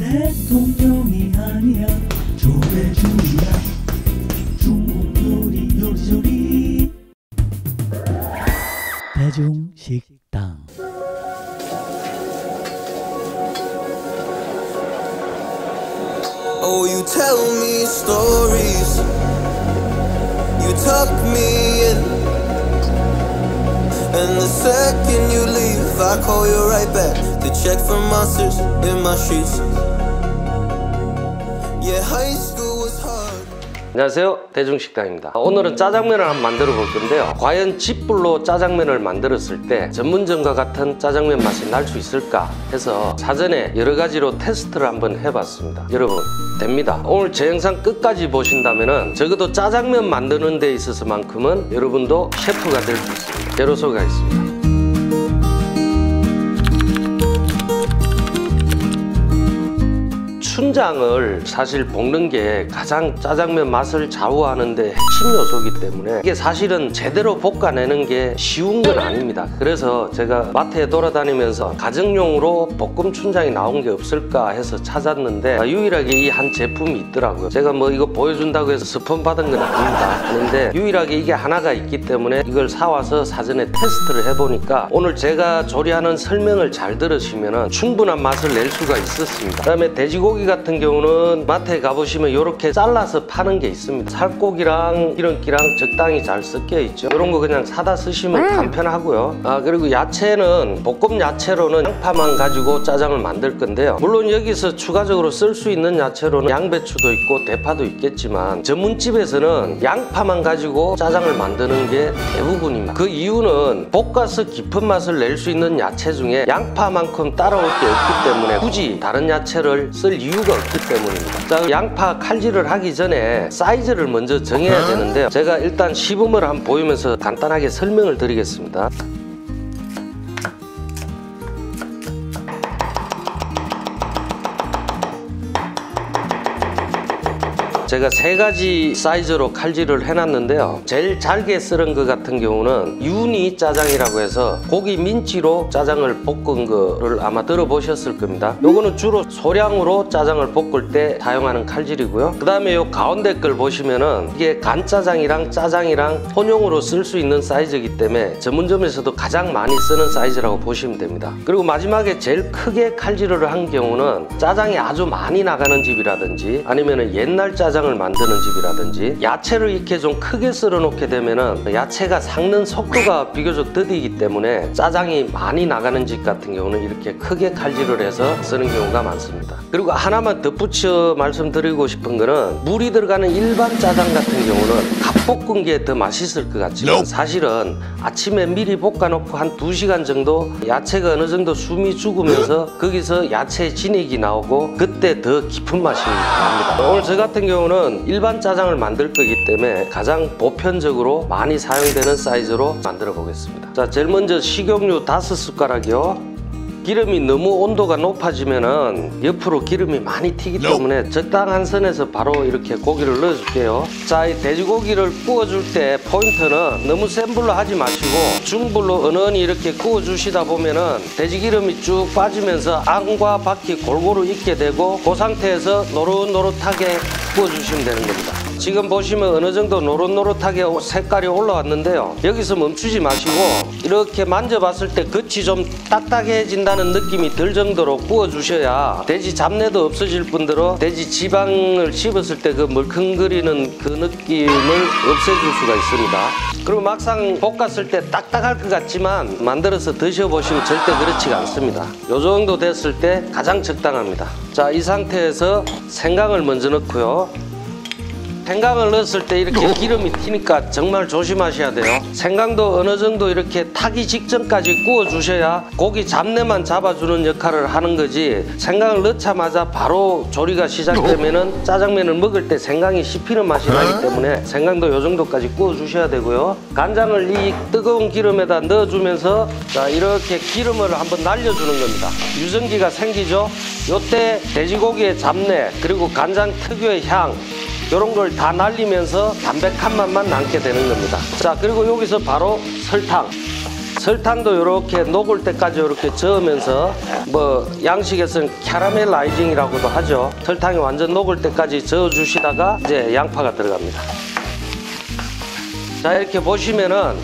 대통령이 아니야 조대중이야 중국 요리 대중식당. Oh, you tell me stories, you tuck me in, and the second you leave I call you right back to check for monsters in my sheets. Yeah, high school was hard. 안녕하세요, 대중식당입니다. 오늘은 짜장면을 한번 만들어 볼 건데요. 과연 집불로 짜장면을 만들었을 때 전문점과 같은 짜장면 맛이 날 수 있을까 해서 사전에 여러 가지로 테스트를 한번 해봤습니다. 여러분, 됩니다. 오늘 제 영상 끝까지 보신다면 적어도 짜장면 만드는 데 있어서만큼은 여러분도 셰프가 될 수 있습니다. 재료 소개하겠습니다. 춘장을 사실 볶는 게 가장 짜장면 맛을 좌우하는 데 핵심 요소이기 때문에 이게 사실은 제대로 볶아내는 게 쉬운 건 아닙니다. 그래서 제가 마트에 돌아다니면서 가정용으로 볶음 춘장이 나온 게 없을까 해서 찾았는데 유일하게 이 한 제품이 있더라고요. 제가 뭐 이거 보여준다고 해서 스폰 받은 건 아닙니다. 그런데 유일하게 이게 하나가 있기 때문에 이걸 사와서 사전에 테스트를 해보니까 오늘 제가 조리하는 설명을 잘 들으시면 충분한 맛을 낼 수가 있었습니다. 그 다음에 돼지고기 같은 경우는 마트에 가보시면 이렇게 잘라서 파는 게 있습니다. 살코기랑 기름기랑 적당히 잘 섞여 있죠. 이런 거 그냥 사다 쓰시면 간편하고요. 그리고 야채는 볶음 야채로는 양파만 가지고 짜장을 만들 건데요. 물론 여기서 추가적으로 쓸 수 있는 야채로는 양배추도 있고 대파도 있겠지만 전문집에서는 양파만 가지고 짜장을 만드는 게 대부분입니다. 그 이유는 볶아서 깊은 맛을 낼 수 있는 야채 중에 양파만큼 따라올 게 없기 때문에 굳이 다른 야채를 쓸 이유가 없기 때문입니다. 자, 양파 칼질을 하기 전에 사이즈를 먼저 정해야 되는데요. 제가 일단 시범을 한번 보이면서 간단하게 설명을 드리겠습니다. 제가 세 가지 사이즈로 칼질을 해놨는데요. 제일 잘게 썰은 것 같은 경우는 유니 짜장이라고 해서 고기 민지로 짜장을 볶은 거를 아마 들어보셨을 겁니다. 요거는 주로 소량으로 짜장을 볶을 때 사용하는 칼질이고요. 그 다음에 요 가운데 걸 보시면은 이게 간짜장이랑 짜장이랑 혼용으로 쓸 수 있는 사이즈이기 때문에 전문점에서도 가장 많이 쓰는 사이즈라고 보시면 됩니다. 그리고 마지막에 제일 크게 칼질을 한 경우는 짜장이 아주 많이 나가는 집이라든지 아니면은 옛날 짜장 을 만드는 집이라든지 야채를 이렇게 좀 크게 썰어 놓게 되면은 야채가 삭는 속도가 비교적 더디기 때문에 짜장이 많이 나가는 집 같은 경우는 이렇게 크게 칼질을 해서 쓰는 경우가 많습니다. 그리고 하나만 덧붙여 말씀드리고 싶은 거는 물이 들어가는 일반 짜장 같은 경우는 갓볶은 게 더 맛있을 것 같지만 사실은 아침에 미리 볶아놓고 한 2시간 정도 야채가 어느 정도 숨이 죽으면서 거기서 야채 진액이 나오고 그때 더 깊은 맛이 납니다. 오늘 저 같은 경우는 일반 짜장을 만들 거기 때문에 가장 보편적으로 많이 사용되는 사이즈로 만들어 보겠습니다. 자, 제일 먼저 식용유 5숟가락이요. 기름이 너무 온도가 높아지면은 옆으로 기름이 많이 튀기 때문에 적당한 선에서 바로 이렇게 고기를 넣어 줄게요. 자, 이 돼지고기를 구워줄 때 포인트는 너무 센 불로 하지 마시고 중불로 은은히 이렇게 구워 주시다 보면은 돼지기름이 쭉 빠지면서 안과 바퀴 골고루 익게 되고 그 상태에서 노릇노릇하게 구워주시면 되는 겁니다. 지금 보시면 어느 정도 노릇노릇하게 색깔이 올라왔는데요. 여기서 멈추지 마시고 이렇게 만져봤을 때 겉이 좀 딱딱해진다는 느낌이 들 정도로 구워주셔야 돼지 잡내도 없어질 뿐더러 돼지 지방을 씹었을 때 그 멀컹거리는 그 느낌을 없애줄 수가 있습니다. 그리고 막상 볶았을 때 딱딱할 것 같지만 만들어서 드셔보시면 절대 그렇지가 않습니다. 요 정도 됐을 때 가장 적당합니다. 자, 이 상태에서 생강을 먼저 넣고요. 생강을 넣었을 때 이렇게 기름이 튀니까 정말 조심하셔야 돼요. 생강도 어느 정도 이렇게 타기 직전까지 구워 주셔야 고기 잡내만 잡아주는 역할을 하는 거지 생강을 넣자마자 바로 조리가 시작되면은 짜장면을 먹을 때 생강이 씹히는 맛이 나기 때문에 생강도 이 정도까지 구워 주셔야 되고요. 간장을 이 뜨거운 기름에다 넣어주면서 자, 이렇게 기름을 한번 날려주는 겁니다. 유증기가 생기죠. 요때 돼지고기의 잡내 그리고 간장 특유의 향 이런 걸 다 날리면서 담백한 맛만 남게 되는 겁니다. 자, 그리고 여기서 바로 설탕 설탕도 이렇게 녹을 때까지 이렇게 저으면서 뭐 양식에서는 카라멜라이징이라고도 하죠. 설탕이 완전 녹을 때까지 저어주시다가 이제 양파가 들어갑니다. 자, 이렇게 보시면은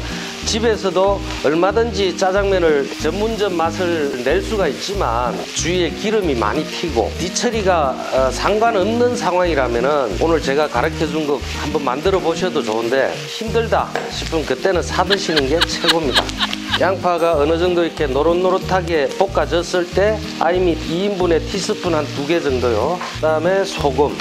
집에서도 얼마든지 짜장면을 전문점 맛을 낼 수가 있지만 주위에 기름이 많이 튀고 뒤처리가 상관없는 상황이라면은 오늘 제가 가르쳐준 거 한번 만들어 보셔도 좋은데 힘들다 싶으면 그때는 사 드시는 게 최고입니다. 양파가 어느 정도 이렇게 노릇노릇하게 볶아졌을 때 아이미 2인분에 티스푼 한 2개 정도요. 그 다음에 소금.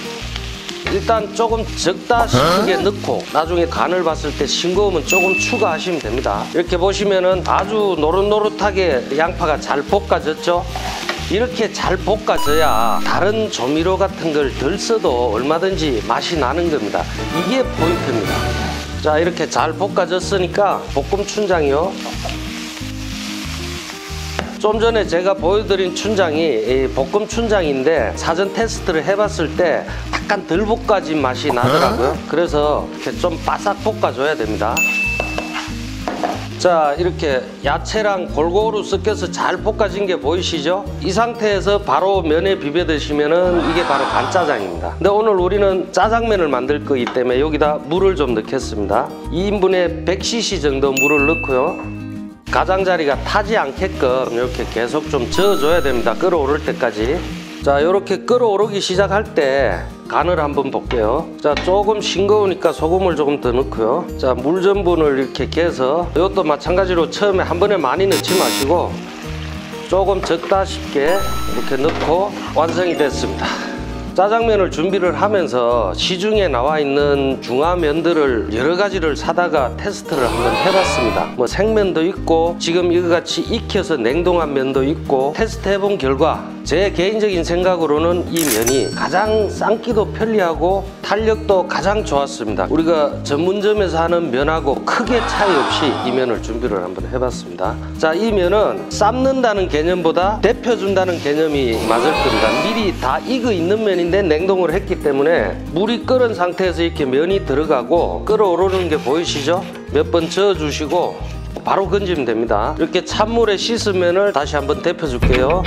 일단 조금 적다 싶게 넣고 나중에 간을 봤을 때 싱거우면 조금 추가하시면 됩니다. 이렇게 보시면은 아주 노릇노릇하게 양파가 잘 볶아졌죠. 이렇게 잘 볶아져야 다른 조미료 같은 걸 덜 써도 얼마든지 맛이 나는 겁니다. 이게 포인트입니다. 자, 이렇게 잘 볶아졌으니까 볶음 춘장이요. 좀 전에 제가 보여드린 춘장이 볶음 춘장인데 사전 테스트를 해봤을 때 약간 덜 볶아진 맛이 나더라고요. 그래서 이렇게 좀 바삭 볶아줘야 됩니다. 자, 이렇게 야채랑 골고루 섞여서 잘 볶아진 게 보이시죠? 이 상태에서 바로 면에 비벼 드시면은 이게 바로 간짜장입니다. 근데 오늘 우리는 짜장면을 만들 거기 때문에 여기다 물을 좀 넣겠습니다. 2인분에 100cc 정도 물을 넣고요. 가장자리가 타지 않게끔 이렇게 계속 좀 저어줘야 됩니다. 끓어오를 때까지. 자, 이렇게 끓어오르기 시작할 때 간을 한번 볼게요. 자, 조금 싱거우니까 소금을 조금 더 넣고요. 자, 물 전분을 이렇게 개서 이것도 마찬가지로 처음에 한 번에 많이 넣지 마시고 조금 적다 싶게 이렇게 넣고 완성이 됐습니다. 짜장면을 준비를 하면서 시중에 나와 있는 중화면들을 여러 가지를 사다가 테스트를 한번 해봤습니다. 뭐 생면도 있고 지금 이거같이 익혀서 냉동한 면도 있고 테스트 해본 결과 제 개인적인 생각으로는 이 면이 가장 삶기도 편리하고 탄력도 가장 좋았습니다. 우리가 전문점에서 하는 면하고 크게 차이 없이 이 면을 준비를 한번 해봤습니다. 자, 이 면은 삶는다는 개념보다 데펴준다는 개념이 맞을 겁니다. 미리 다 익어 있는 면인데 냉동을 했기 때문에 물이 끓은 상태에서 이렇게 면이 들어가고 끓어오르는 게 보이시죠? 몇 번 저어주시고 바로 건지면 됩니다. 이렇게 찬물에 씻은 면을 다시 한번 데펴줄게요.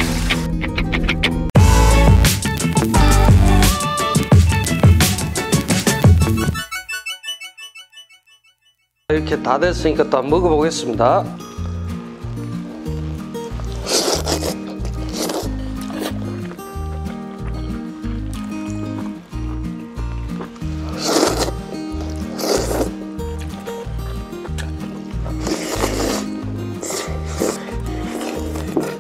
이렇게 다 됐으니까 또 한번 먹어보겠습니다.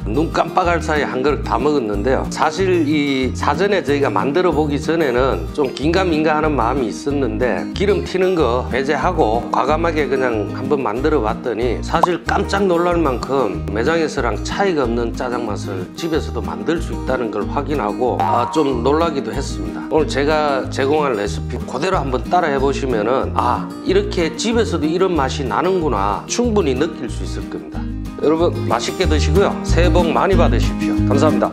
눈 깜빡할 사이에 한 그릇 다 먹었는데요. 사실 이 사전에 저희가 만들어 보기 전에는 좀 긴가민가하는 마음이 있었는데 기름 튀는 거 배제하고 과감하게 그냥 한번 만들어 봤더니 사실 깜짝 놀랄 만큼 매장에서랑 차이가 없는 짜장 맛을 집에서도 만들 수 있다는 걸 확인하고 좀 놀라기도 했습니다. 오늘 제가 제공한 레시피 그대로 한번 따라 해보시면은 이렇게 집에서도 이런 맛이 나는구나 충분히 느낄 수 있을 겁니다. 여러분 맛있게 드시고요. 새해 복 많이 받으십시오. 감사합니다.